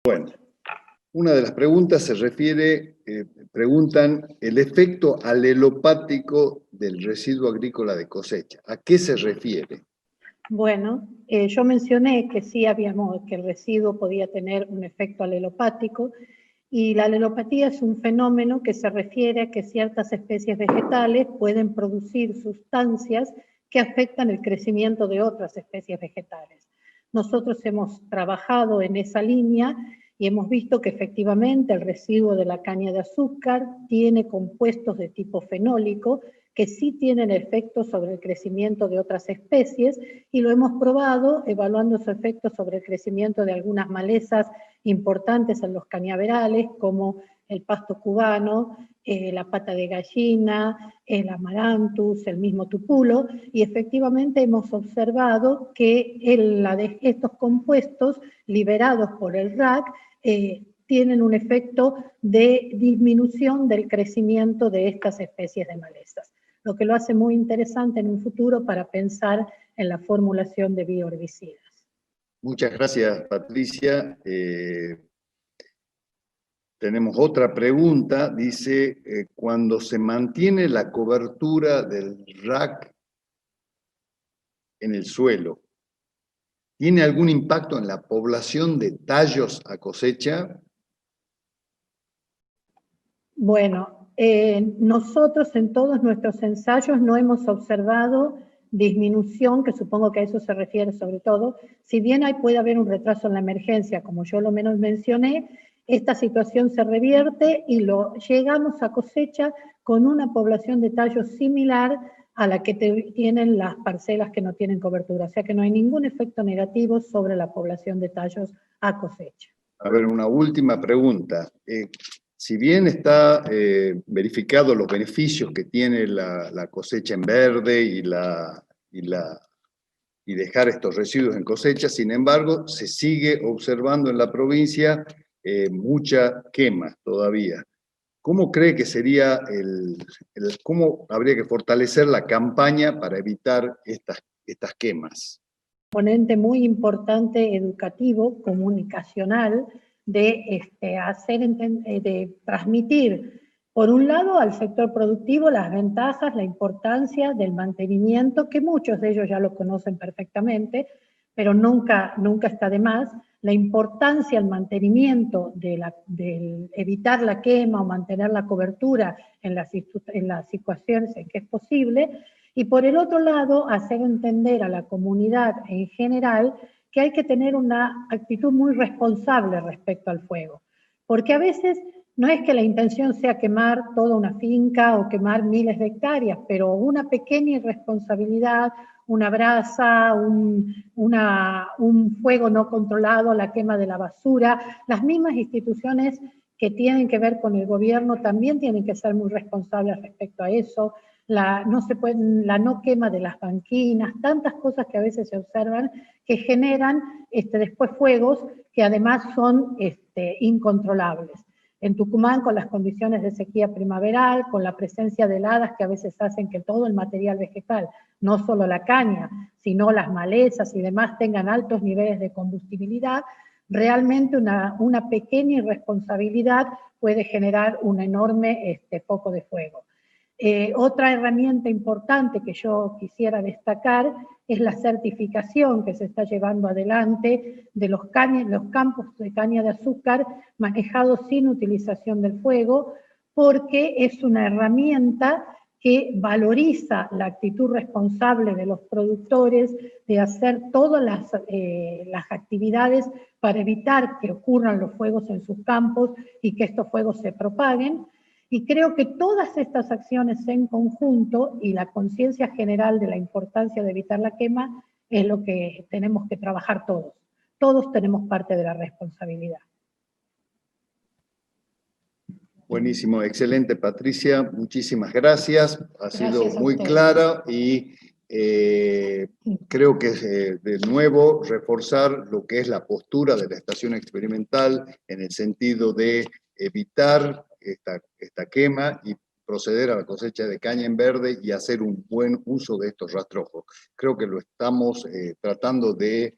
Bueno, una de las preguntas se refiere, preguntan el efecto alelopático del residuo agrícola de cosecha. ¿A qué se refiere? Bueno, yo mencioné que sí que el residuo podía tener un efecto alelopático, y la alelopatía es un fenómeno que se refiere a que ciertas especies vegetales pueden producir sustancias que afectan el crecimiento de otras especies vegetales. Nosotros hemos trabajado en esa línea y hemos visto que efectivamente el residuo de la caña de azúcar tiene compuestos de tipo fenólico que sí tienen efectos sobre el crecimiento de otras especies, y lo hemos probado evaluando su efecto sobre el crecimiento de algunas malezas importantes en los cañaverales, como el pasto cubano, la pata de gallina, el amaranthus, el mismo tupulo, y efectivamente hemos observado que estos compuestos liberados por el RAC tienen un efecto de disminución del crecimiento de estas especies de malezas, lo que lo hace muy interesante en un futuro para pensar en la formulación de bioherbicidas. Muchas gracias, Patricia. Tenemos otra pregunta, dice, cuando se mantiene la cobertura del RAC en el suelo, ¿tiene algún impacto en la población de tallos a cosecha? Bueno, nosotros en todos nuestros ensayos no hemos observado disminución, que supongo que a eso se refiere sobre todo. Si bien puede haber un retraso en la emergencia, como yo lo menos mencioné, esta situación se revierte y llegamos a cosecha con una población de tallos similar a la que tienen las parcelas que no tienen cobertura. O sea que no hay ningún efecto negativo sobre la población de tallos a cosecha. A ver, una última pregunta. Si bien está verificado los beneficios que tiene la cosecha en verde y dejar estos residuos en cosecha, sin embargo, se sigue observando en la provincia mucha quema todavía. ¿Cómo cree que sería cómo habría que fortalecer la campaña para evitar estas quemas? Componente muy importante educativo, comunicacional, de transmitir, por un lado, al sector productivo las ventajas, la importancia del mantenimiento, que muchos de ellos ya lo conocen perfectamente, pero nunca está de más, la importancia del mantenimiento de evitar la quema o mantener la cobertura en las situaciones en que es posible, y por el otro lado, hacer entender a la comunidad en general que hay que tener una actitud muy responsable respecto al fuego. Porque a veces no es que la intención sea quemar toda una finca o quemar miles de hectáreas, pero una pequeña irresponsabilidad, una brasa, un fuego no controlado, la quema de la basura, las mismas instituciones que tienen que ver con el gobierno también tienen que ser muy responsables respecto a eso. La no quema de las banquinas, tantas cosas que a veces se observan que generan después fuegos que además son incontrolables. En Tucumán, con las condiciones de sequía primaveral, con la presencia de heladas que a veces hacen que todo el material vegetal, no solo la caña, sino las malezas y demás, tengan altos niveles de combustibilidad, realmente una pequeña irresponsabilidad puede generar un enorme foco de fuego. Otra herramienta importante que yo quisiera destacar es la certificación que se está llevando adelante de los campos de caña de azúcar manejados sin utilización del fuego, porque es una herramienta que valoriza la actitud responsable de los productores de hacer todas las actividades para evitar que ocurran los fuegos en sus campos y que estos fuegos se propaguen. Y creo que todas estas acciones en conjunto y la conciencia general de la importancia de evitar la quema es lo que tenemos que trabajar todos. Todos tenemos parte de la responsabilidad. Buenísimo, excelente, Patricia. Muchísimas gracias. Ha sido muy clara y creo que de nuevo reforzar lo que es la postura de la estación experimental en el sentido de evitar esta quema y proceder a la cosecha de caña en verde y hacer un buen uso de estos rastrojos. Creo que lo estamos tratando de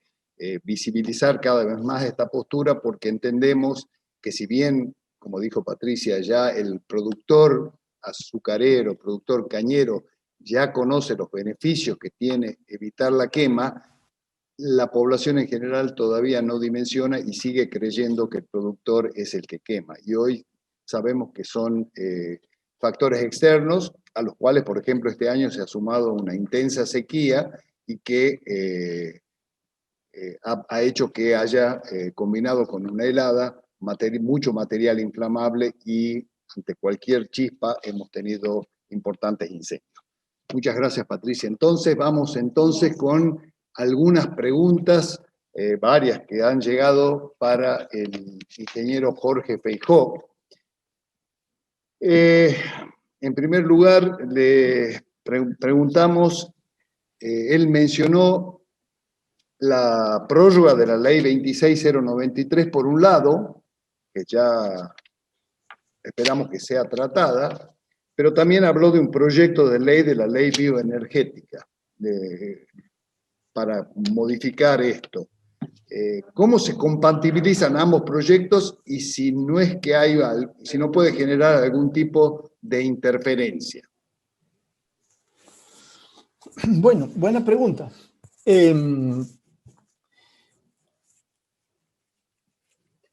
visibilizar cada vez más esta postura porque entendemos que si bien, como dijo Patricia, ya el productor azucarero, productor cañero, ya conoce los beneficios que tiene evitar la quema, la población en general todavía no dimensiona y sigue creyendo que el productor es el que quema. Y hoy sabemos que son factores externos a los cuales, por ejemplo, este año se ha sumado una intensa sequía y que ha hecho que haya combinado con una helada mucho material inflamable y ante cualquier chispa hemos tenido importantes incendios. Muchas gracias, Patricia. Entonces, vamos con algunas preguntas, varias que han llegado para el ingeniero Jorge Feijó. En primer lugar, le preguntamos, él mencionó la prórroga de la ley 26093 por un lado, que ya esperamos que sea tratada, pero también habló de un proyecto de ley, de la ley bioenergética, para modificar esto. ¿Cómo se compatibilizan ambos proyectos y si no es que si no puede generar algún tipo de interferencia? Bueno, buena pregunta.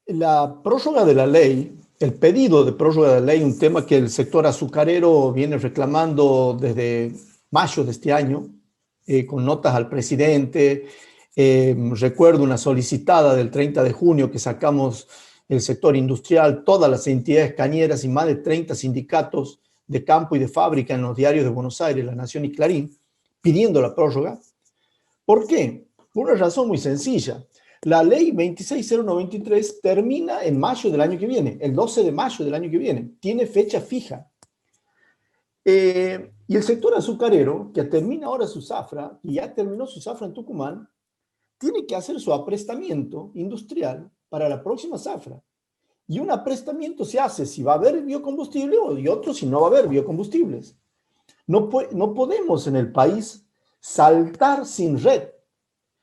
La prórroga de la ley, el pedido de prórroga de la ley, un tema que el sector azucarero viene reclamando desde mayo de este año, con notas al presidente. Recuerdo una solicitada del 30 de junio que sacamos el sector industrial, todas las entidades cañeras y más de 30 sindicatos de campo y de fábrica en los diarios de Buenos Aires, La Nación y Clarín, pidiendo la prórroga. ¿Por qué? Por una razón muy sencilla. La ley 26093 termina en mayo del año que viene, el 12 de mayo del año que viene. Tiene fecha fija. Y el sector azucarero, que termina ahora su zafra, y ya terminó su zafra en Tucumán, tiene que hacer su aprestamiento industrial para la próxima zafra. Y un aprestamiento se hace si va a haber biocombustible y otro si no va a haber biocombustibles. No podemos en el país saltar sin red.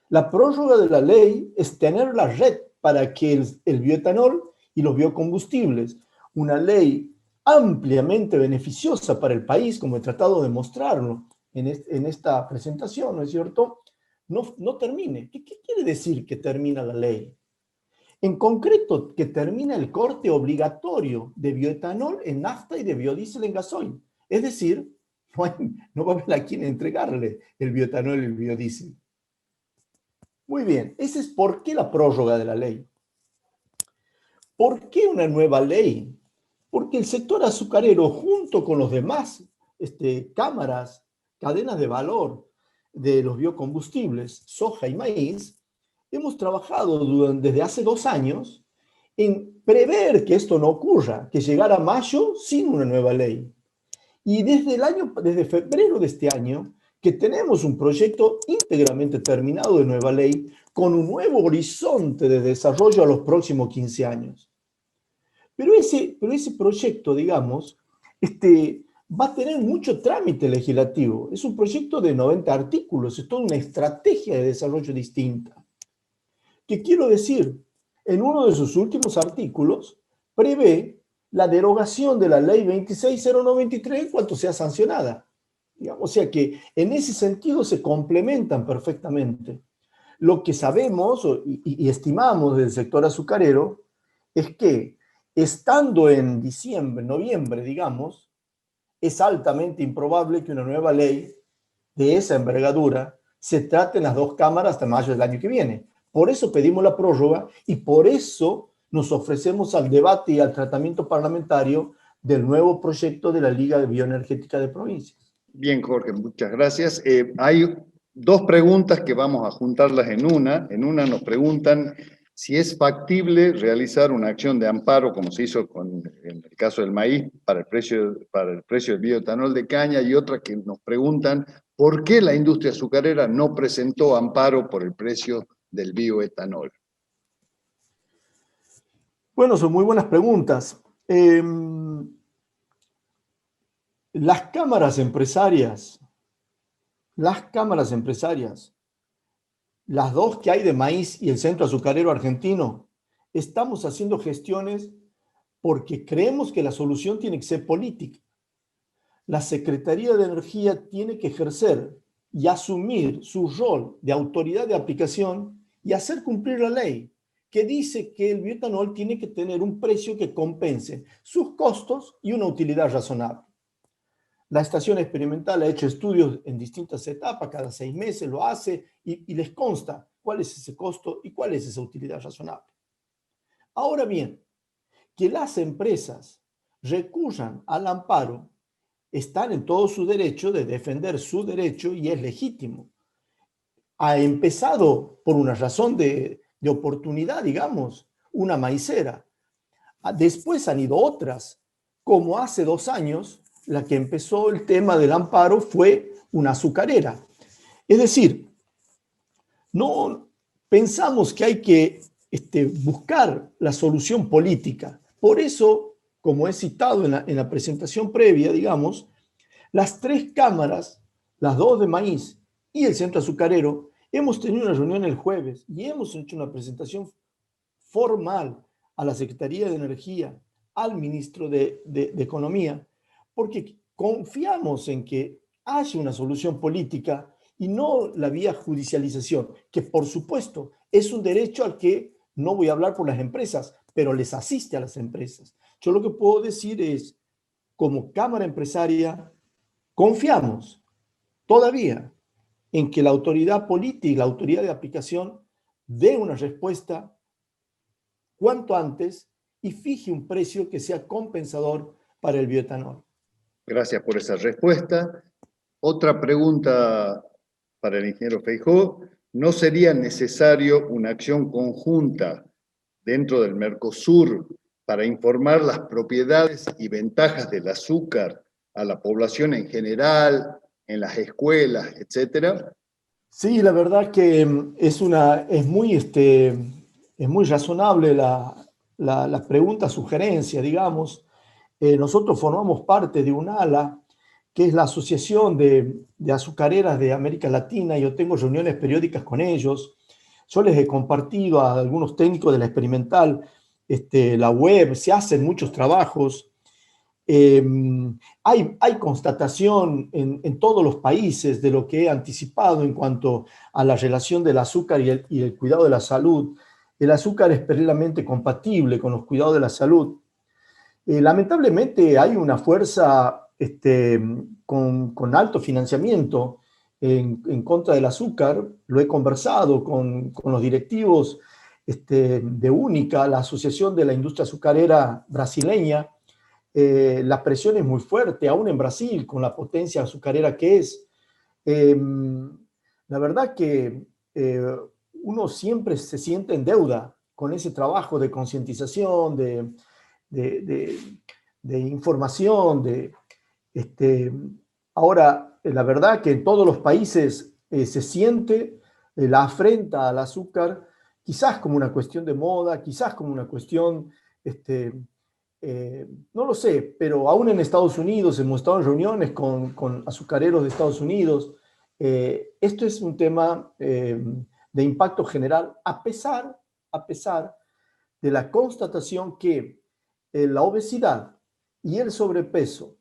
La prórroga de la ley es tener la red para que el bioetanol y los biocombustibles, una ley ampliamente beneficiosa para el país, como he tratado de mostrarlo en esta presentación, ¿no es cierto?, no termine. ¿Qué quiere decir que termina la ley? En concreto, que termina el corte obligatorio de bioetanol en nafta y de biodiesel en gasoil. Es decir, no va a haber a quien entregarle el bioetanol y el biodiesel. Muy bien, ese es por qué la prórroga de la ley. ¿Por qué una nueva ley? Porque el sector azucarero, junto con los demás cámaras, cadenas de valor de los biocombustibles, soja y maíz, hemos trabajado desde hace 2 años en prever que esto no ocurra, que llegara mayo sin una nueva ley. Y desde febrero de este año, que tenemos un proyecto íntegramente terminado de nueva ley con un nuevo horizonte de desarrollo a los próximos 15 años. Pero ese proyecto, digamos, va a tener mucho trámite legislativo. Es un proyecto de 90 artículos, es toda una estrategia de desarrollo distinta. ¿Qué quiero decir? En uno de sus últimos artículos prevé la derogación de la ley 26093 en cuanto sea sancionada. O sea que en ese sentido se complementan perfectamente. Lo que sabemos y estimamos del sector azucarero es que estando en diciembre, noviembre, digamos, es altamente improbable que una nueva ley de esa envergadura se trate en las 2 cámaras hasta mayo del año que viene. Por eso pedimos la prórroga y por eso nos ofrecemos al debate y al tratamiento parlamentario del nuevo proyecto de la Liga de Bioenergética de Provincias. Bien, Jorge, muchas gracias. Hay 2 preguntas que vamos a juntarlas en una. En una nos preguntan si es factible realizar una acción de amparo, como se hizo en el caso del maíz, para el precio del bioetanol de caña, y otra que nos preguntan por qué la industria azucarera no presentó amparo por el precio del bioetanol. Bueno, son muy buenas preguntas. Las cámaras empresarias las dos que hay de maíz y el Centro Azucarero Argentino, estamos haciendo gestiones porque creemos que la solución tiene que ser política. La Secretaría de Energía tiene que ejercer y asumir su rol de autoridad de aplicación y hacer cumplir la ley, que dice que el bioetanol tiene que tener un precio que compense sus costos y una utilidad razonable. La estación experimental ha hecho estudios en distintas etapas, cada 6 meses lo hace y les consta cuál es ese costo y cuál es esa utilidad razonable. Ahora bien, que las empresas recurran al amparo están en todo su derecho de defender su derecho y es legítimo. Ha empezado por una razón de oportunidad, digamos, una maicera. Después han ido otras, como hace 2 años, la que empezó el tema del amparo fue una azucarera. Es decir, no pensamos que hay que buscar la solución política. Por eso, como he citado en la presentación previa, digamos, las 3 cámaras, las 2 de maíz y el Centro Azucarero, hemos tenido una reunión el jueves y hemos hecho una presentación formal a la Secretaría de Energía, al Ministro de Economía, porque confiamos en que haya una solución política y no la vía judicialización, que por supuesto es un derecho al que no voy a hablar por las empresas, pero les asiste a las empresas. Yo lo que puedo decir es, como Cámara Empresaria, confiamos todavía en que la autoridad política y la autoridad de aplicación dé una respuesta cuanto antes y fije un precio que sea compensador para el bioetanol. Gracias por esa respuesta. Otra pregunta para el ingeniero Feijó. ¿No sería necesario una acción conjunta dentro del Mercosur para informar las propiedades y ventajas del azúcar a la población en general, en las escuelas, etcétera? Sí, la verdad que es muy razonable la pregunta, sugerencia, digamos. Nosotros formamos parte de un ALA, que es la Asociación de Azucareras de América Latina. Yo tengo reuniones periódicas con ellos. Yo les he compartido a algunos técnicos de la experimental la web, se hacen muchos trabajos. Hay constatación en todos los países de lo que he anticipado en cuanto a la relación del azúcar y el cuidado de la salud. El azúcar es plenamente compatible con los cuidados de la salud. Lamentablemente hay una fuerza con alto financiamiento en contra del azúcar. Lo he conversado con los directivos de UNICA, la Asociación de la Industria Azucarera Brasileña. La presión es muy fuerte, aún en Brasil, con la potencia azucarera que es. La verdad que uno siempre se siente en deuda con ese trabajo de concientización, de información. Ahora, la verdad que en todos los países se siente la afrenta al azúcar, quizás como una cuestión de moda, quizás como una cuestión... no lo sé, pero aún en Estados Unidos hemos estado en reuniones con azucareros de Estados Unidos. Esto es un tema de impacto general, a pesar de la constatación que la obesidad y el sobrepeso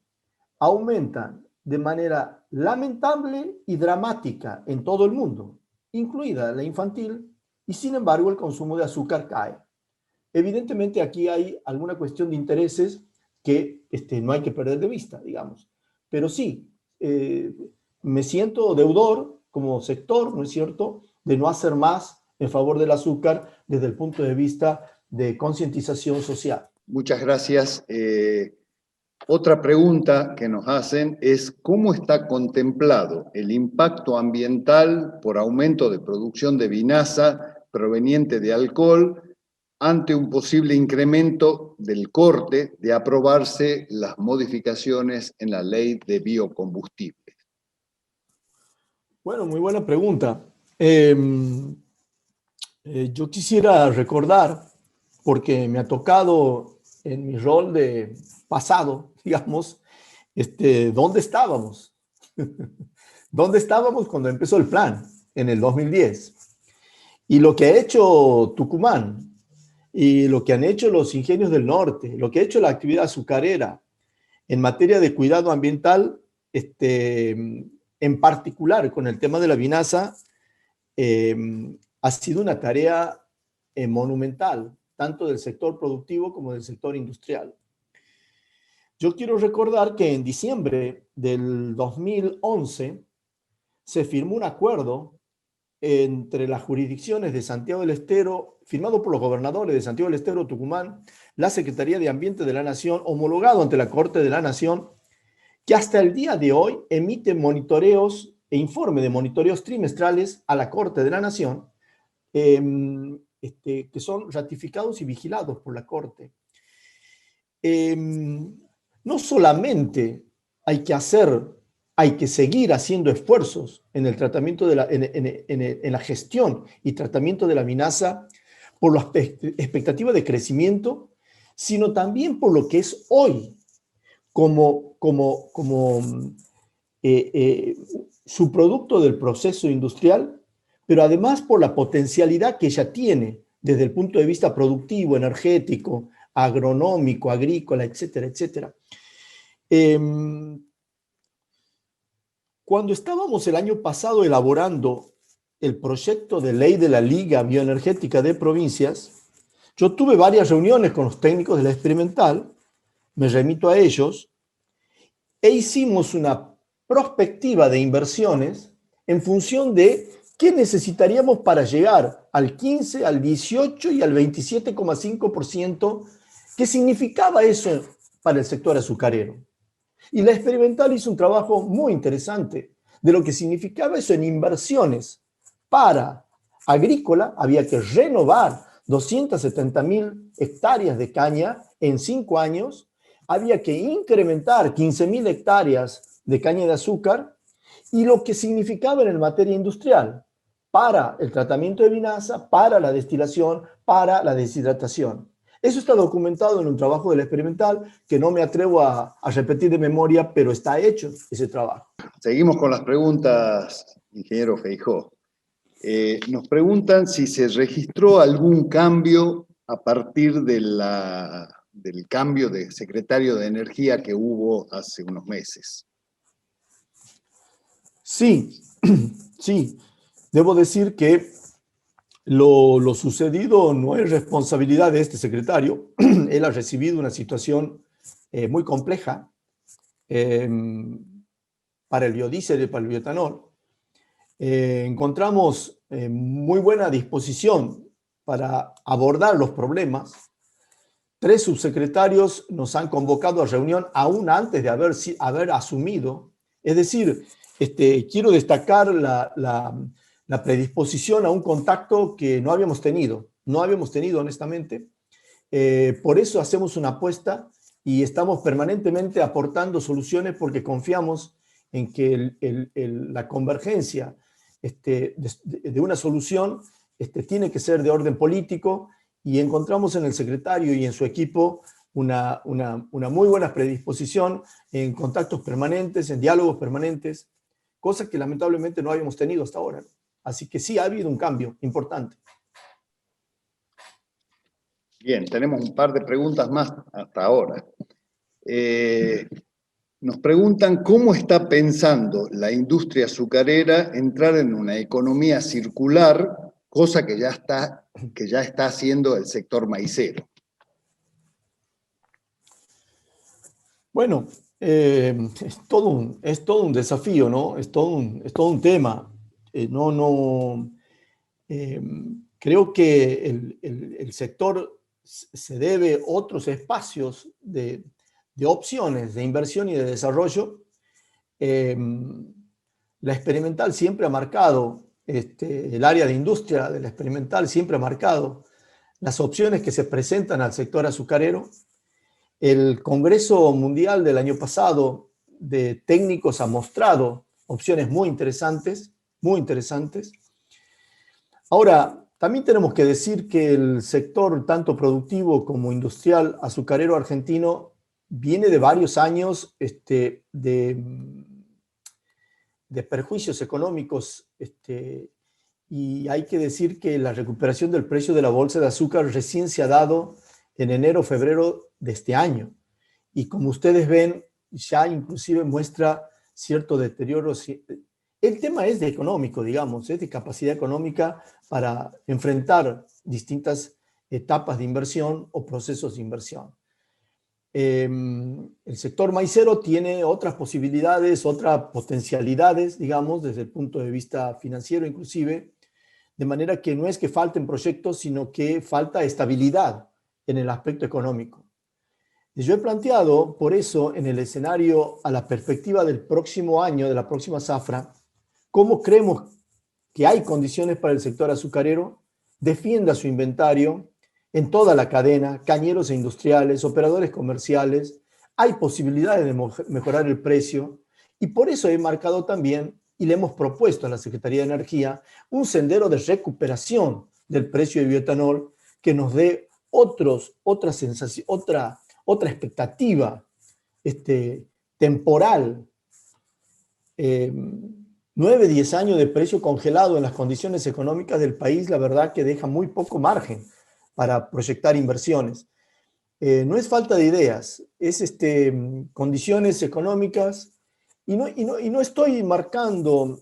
aumentan de manera lamentable y dramática en todo el mundo, incluida la infantil, y sin embargo el consumo de azúcar cae. Evidentemente aquí hay alguna cuestión de intereses que no hay que perder de vista, digamos. Pero sí, me siento deudor como sector, ¿no es cierto?, de no hacer más en favor del azúcar desde el punto de vista de concientización social. Muchas gracias. Otra pregunta que nos hacen es ¿cómo está contemplado el impacto ambiental por aumento de producción de vinaza proveniente de alcohol ante un posible incremento del corte de aprobarse las modificaciones en la ley de biocombustibles? Bueno, muy buena pregunta. Yo quisiera recordar, porque me ha tocado en mi rol de pasado, digamos, ¿dónde estábamos? ¿Dónde estábamos cuando empezó el plan en el 2010? Y lo que ha hecho Tucumán, y lo que han hecho los ingenios del norte, lo que ha hecho la actividad azucarera en materia de cuidado ambiental, en particular con el tema de la vinaza, ha sido una tarea monumental, tanto del sector productivo como del sector industrial. Yo quiero recordar que en diciembre del 2011 se firmó un acuerdo entre las jurisdicciones de Santiago del Estero, firmado por los gobernadores de Santiago del Estero, Tucumán, la Secretaría de Ambiente de la Nación, homologado ante la Corte de la Nación, que hasta el día de hoy emite monitoreos e informe de monitoreos trimestrales a la Corte de la Nación, que son ratificados y vigilados por la Corte. No solamente hay que seguir haciendo esfuerzos en el tratamiento en la gestión y tratamiento de la vinaza por la expectativa de crecimiento, sino también por lo que es hoy como subproducto del proceso industrial, pero además por la potencialidad que ella tiene desde el punto de vista productivo, energético, agronómico, agrícola, etcétera, etcétera. Cuando estábamos el año pasado elaborando el proyecto de ley de la Liga Bioenergética de Provincias, yo tuve varias reuniones con los técnicos de la experimental, me remito a ellos, e hicimos una prospectiva de inversiones en función de qué necesitaríamos para llegar al 15, al 18 y al 27,5%. ¿Qué significaba eso para el sector azucarero? Y la experimental hizo un trabajo muy interesante de lo que significaba eso en inversiones para agrícola. Había que renovar 270.000 hectáreas de caña en 5 años, había que incrementar 15.000 hectáreas de caña de azúcar, y lo que significaba en materia industrial para el tratamiento de vinaza, para la destilación, para la deshidratación. Eso está documentado en un trabajo de la experimental que no me atrevo a repetir de memoria, pero está hecho ese trabajo. Seguimos con las preguntas, ingeniero Feijó. Nos preguntan si se registró algún cambio a partir del cambio de secretario de Energía que hubo hace unos meses. Sí, sí. Debo decir que lo sucedido no es responsabilidad de este secretario. Él ha recibido una situación muy compleja para el biodiesel y para el bioetanol. Encontramos muy buena disposición para abordar los problemas. 3 subsecretarios nos han convocado a reunión aún antes de haber asumido. Es decir, quiero destacar la predisposición a un contacto que no habíamos tenido honestamente. Por eso hacemos una apuesta y estamos permanentemente aportando soluciones, porque confiamos en que la convergencia de una solución tiene que ser de orden político, y encontramos en el secretario y en su equipo una muy buena predisposición en contactos permanentes, en diálogos permanentes, cosa que lamentablemente no habíamos tenido hasta ahora. Así que sí ha habido un cambio importante. Bien, tenemos un par de preguntas más hasta ahora. Nos preguntan cómo está pensando la industria azucarera entrar en una economía circular, cosa que ya está haciendo el sector maicero. Bueno, es todo un desafío, ¿no? Es todo un tema. Creo que el sector se debe otros espacios de opciones de inversión y de desarrollo. La experimental siempre ha marcado, el área de industria de la experimental siempre ha marcado las opciones que se presentan al sector azucarero. El Congreso Mundial del año pasado de técnicos ha mostrado opciones muy interesantes, muy interesantes. Ahora, también tenemos que decir que el sector tanto productivo como industrial azucarero argentino viene de varios años de perjuicios económicos y hay que decir que la recuperación del precio de la bolsa de azúcar recién se ha dado en enero o febrero de este año. Y como ustedes ven, ya inclusive muestra cierto deterioro. El tema es de económico, digamos, es de capacidad económica para enfrentar distintas etapas de inversión o procesos de inversión. El sector maicero tiene otras posibilidades, otras potencialidades, digamos, desde el punto de vista financiero inclusive, de manera que no es que falten proyectos, sino que falta estabilidad en el aspecto económico. Yo he planteado, por eso, en el escenario a la perspectiva del próximo año, de la próxima zafra, cómo creemos que hay condiciones para el sector azucarero, defienda su inventario en toda la cadena, cañeros e industriales, operadores comerciales, hay posibilidades de mejorar el precio, y por eso he marcado también, y le hemos propuesto a la Secretaría de Energía, un sendero de recuperación del precio de bioetanol que nos dé otra sensación, otra expectativa temporal. 9, 10 años de precio congelado en las condiciones económicas del país, la verdad que deja muy poco margen para proyectar inversiones. No es falta de ideas, es condiciones económicas, y no estoy marcando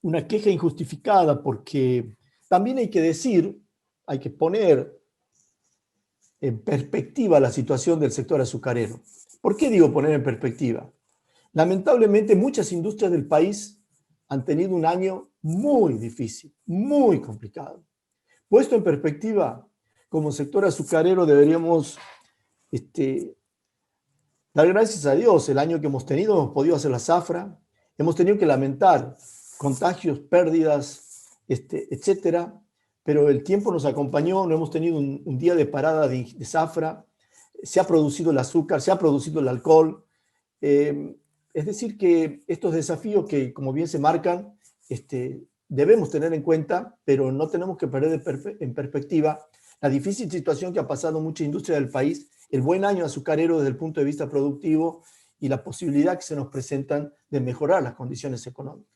una queja injustificada, porque también hay que decir, hay que poner en perspectiva la situación del sector azucarero. ¿Por qué digo poner en perspectiva? Lamentablemente, muchas industrias del país han tenido un año muy difícil, muy complicado. Puesto en perspectiva, como sector azucarero deberíamos dar gracias a Dios. El año que hemos tenido, hemos podido hacer la zafra, hemos tenido que lamentar contagios, pérdidas, etcétera, pero el tiempo nos acompañó, no hemos tenido un día de parada de zafra, se ha producido el azúcar, se ha producido el alcohol. Es decir, que estos desafíos que, como bien se marcan, debemos tener en cuenta, pero no tenemos que perder en perspectiva la difícil situación que ha pasado mucha industria del país, el buen año azucarero desde el punto de vista productivo y la posibilidad que se nos presentan de mejorar las condiciones económicas.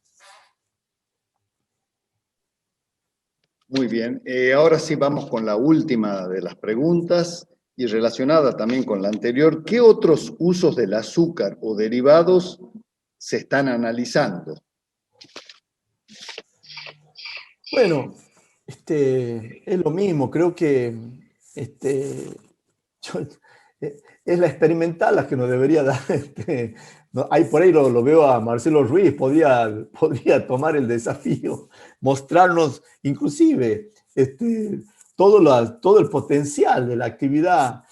Muy bien, ahora sí vamos con la última de las preguntas y relacionada también con la anterior. ¿Qué otros usos del azúcar o derivados se están analizando? Bueno, es lo mismo, creo que es la experimental la que nos debería dar. Ahí por ahí lo veo a Marcelo Ruiz, podría tomar el desafío, mostrarnos inclusive todo el potencial de la actividad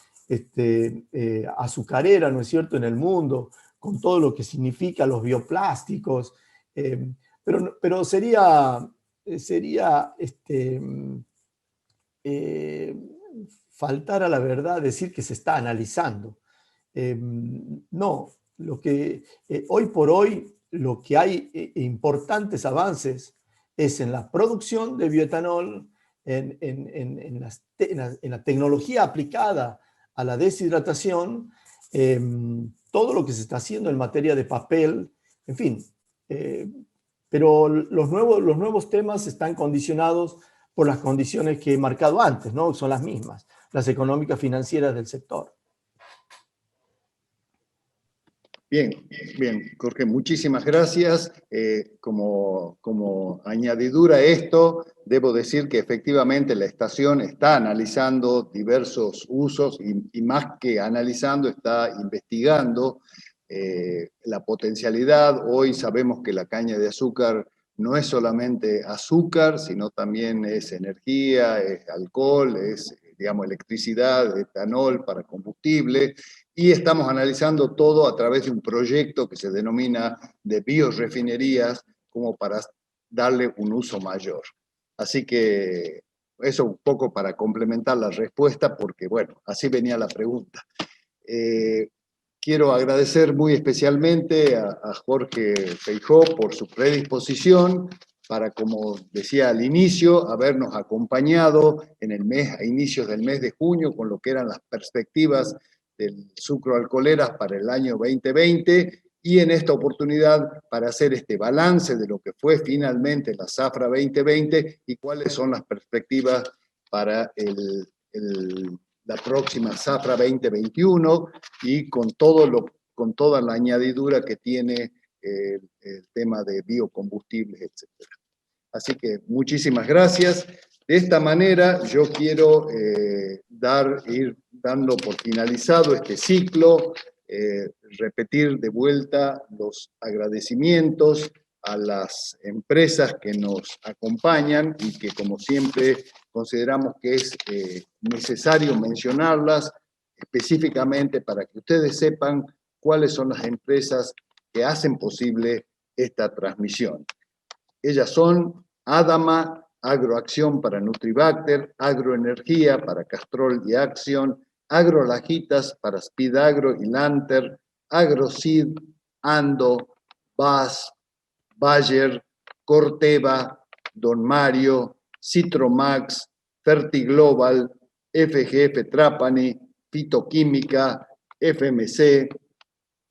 azucarera, ¿no es cierto?, en el mundo, con todo lo que significa los bioplásticos, pero sería faltar a la verdad decir que se está analizando. No, hoy por hoy lo que hay importantes avances es en la producción de bioetanol, en la tecnología aplicada a la deshidratación, todo lo que se está haciendo en materia de papel, en fin. Pero los nuevos temas están condicionados por las condiciones que he marcado antes, ¿no? Son las mismas, las económicas financieras del sector. Bien, bien, Jorge, muchísimas gracias. Como añadidura a esto, debo decir que efectivamente la estación está analizando diversos usos y más que analizando, está investigando la potencialidad. Hoy sabemos que la caña de azúcar no es solamente azúcar, sino también es energía, es alcohol, es, digamos, electricidad, etanol para combustible, y estamos analizando todo a través de un proyecto que se denomina de biorefinerías, como para darle un uso mayor. Así que eso un poco para complementar la respuesta, porque bueno, así venía la pregunta. Quiero agradecer muy especialmente a Jorge Feijó por su predisposición para, como decía al inicio, habernos acompañado en el mes, a inicios del mes de junio, con lo que eran las perspectivas del sucroalcoholeras para el año 2020, y en esta oportunidad para hacer este balance de lo que fue finalmente la Zafra 2020 y cuáles son las perspectivas para la próxima Zafra 2021 y con toda la añadidura que tiene el tema de biocombustibles, etc. Así que muchísimas gracias. De esta manera yo quiero ir dando por finalizado este ciclo, repetir de vuelta los agradecimientos a las empresas que nos acompañan y que como siempre consideramos que es necesario mencionarlas específicamente para que ustedes sepan cuáles son las empresas que hacen posible esta transmisión. Ellas son Adama, Agroacción para Nutribacter, Agroenergía para Castrol y Action, Agrolajitas para Speed Agro y Lanter, Agroseed, Ando, BAS, Bayer, Corteva, Don Mario, Citromax, Fertiglobal, FGF Trapani, Fitoquímica, FMC,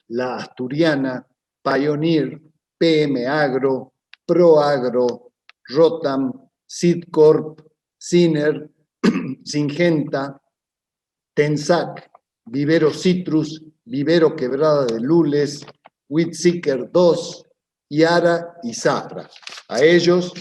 La Asturiana, Pioneer, PM Agro, ProAgro, Rotam, Seedcorp, Siner, Syngenta, Tensac, Vivero Citrus, Vivero Quebrada de Lules, Whitseeker 2, Yara y Zafra. A ellos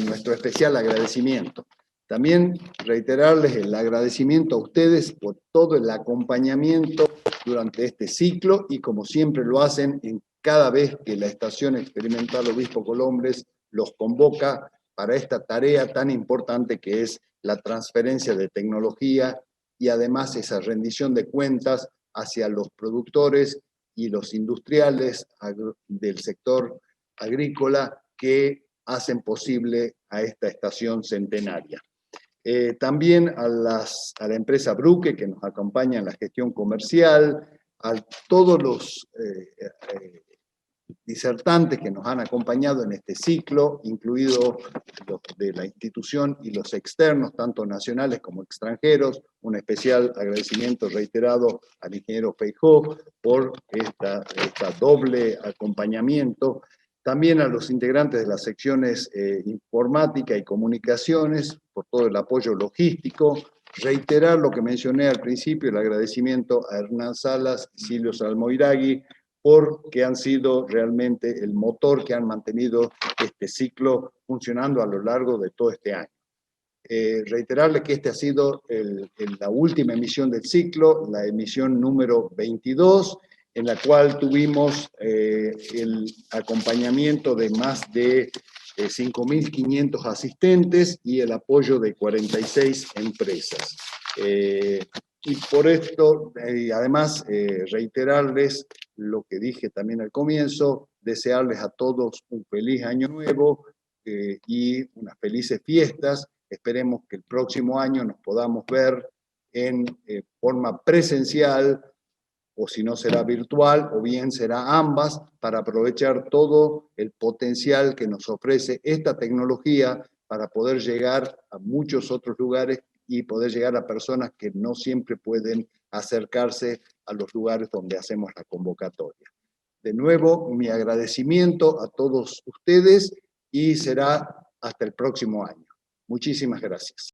nuestro especial agradecimiento. También reiterarles el agradecimiento a ustedes por todo el acompañamiento durante este ciclo y como siempre lo hacen en cada vez que la Estación Experimental Obispo Colombres los convoca para esta tarea tan importante que es la transferencia de tecnología y además esa rendición de cuentas hacia los productores y los industriales del sector agrícola que hacen posible a esta estación centenaria. También a la empresa Bruque que nos acompaña en la gestión comercial, a todos los disertantes que nos han acompañado en este ciclo, incluidos los de la institución y los externos, tanto nacionales como extranjeros. Un especial agradecimiento reiterado al ingeniero Feijó por esta doble acompañamiento. También a los integrantes de las secciones informática y comunicaciones por todo el apoyo logístico. Reiterar lo que mencioné al principio, el agradecimiento a Hernán Salas y Silvio Salmoiragui, porque han sido realmente el motor que han mantenido este ciclo funcionando a lo largo de todo este año. Reiterarles que esta ha sido la última emisión del ciclo, la emisión número 22, en la cual tuvimos el acompañamiento de más de 5.500 asistentes y el apoyo de 46 empresas. Y por esto, además, reiterarles lo que dije también al comienzo, desearles a todos un feliz año nuevo y unas felices fiestas. Esperemos que el próximo año nos podamos ver en forma presencial, o si no será virtual, o bien será ambas, para aprovechar todo el potencial que nos ofrece esta tecnología para poder llegar a muchos otros lugares y poder llegar a personas que no siempre pueden acercarse a los lugares donde hacemos la convocatoria. De nuevo, mi agradecimiento a todos ustedes y será hasta el próximo año. Muchísimas gracias.